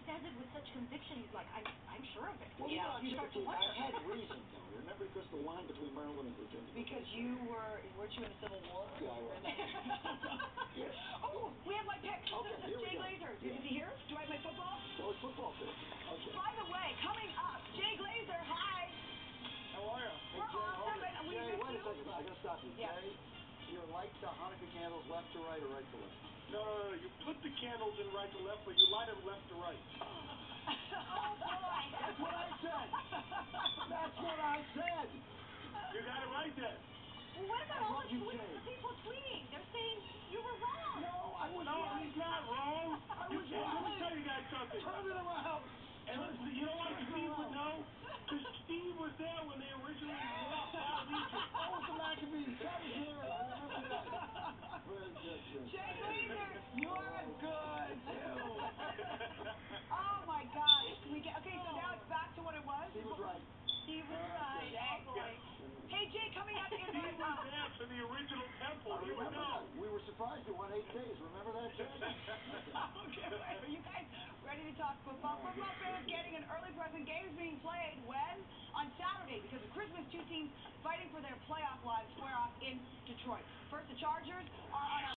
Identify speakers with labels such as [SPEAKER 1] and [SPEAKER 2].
[SPEAKER 1] says it with such conviction. He's like, I'm sure of it.
[SPEAKER 2] Well,
[SPEAKER 1] yeah.
[SPEAKER 2] You start to wonder. I had reason, though. Remember, because the line between Maryland and Virginia.
[SPEAKER 3] Because weren't you in the Civil War?
[SPEAKER 2] Yeah, I was.
[SPEAKER 3] Yes. Oh, we have my pick.
[SPEAKER 2] Okay, here we
[SPEAKER 3] Jay
[SPEAKER 2] go.
[SPEAKER 3] Glazer.
[SPEAKER 2] Yeah.
[SPEAKER 3] Is he here? Do I have my football?
[SPEAKER 2] So it's football pick. Okay.
[SPEAKER 3] By the way, coming up, Jay Glazer. Hi.
[SPEAKER 2] How are you?
[SPEAKER 3] We're awesome, and we
[SPEAKER 2] Jay,
[SPEAKER 3] miss
[SPEAKER 2] wait
[SPEAKER 3] you.
[SPEAKER 2] a second. I got to stop you.
[SPEAKER 3] Yeah.
[SPEAKER 2] Jay, you light the Hanukkah candles left to right or right to left?
[SPEAKER 4] No. You put the candles in right to left, but you light them left to right.
[SPEAKER 3] Oh, boy.
[SPEAKER 2] That's what I said. That's what I said.
[SPEAKER 4] You got it right then.
[SPEAKER 1] Well, what about all the
[SPEAKER 2] Jay.
[SPEAKER 1] people tweeting? They're saying you were wrong.
[SPEAKER 2] No, I was
[SPEAKER 4] No,
[SPEAKER 2] right.
[SPEAKER 4] he's not wrong.
[SPEAKER 2] I was
[SPEAKER 4] Let me
[SPEAKER 2] right.
[SPEAKER 4] tell you guys something.
[SPEAKER 2] Turn it around.
[SPEAKER 4] And you know why Steve would know? Because Steve was there when they originally walked out of Egypt.
[SPEAKER 2] Oh, it's the Maccabees. That was here. I remember that.
[SPEAKER 3] Jay Glazer, you're good, too. Oh, my gosh. Okay, so now it's back to what it was?
[SPEAKER 2] Steve was right.
[SPEAKER 3] Steve was right. Oh, boy. Hey, Jay, coming up in
[SPEAKER 4] He was there for the original temple.
[SPEAKER 2] I
[SPEAKER 4] He would
[SPEAKER 2] remember
[SPEAKER 4] know.
[SPEAKER 2] that. We were surprised it went 8 days. Remember that, Jay?
[SPEAKER 3] Okay, are you guys ready to talk football? Football fans getting an early present. Games being played when? On Saturday, because of Christmas, two teams fighting for their playoff lives square off in Detroit. First, the Chargers are on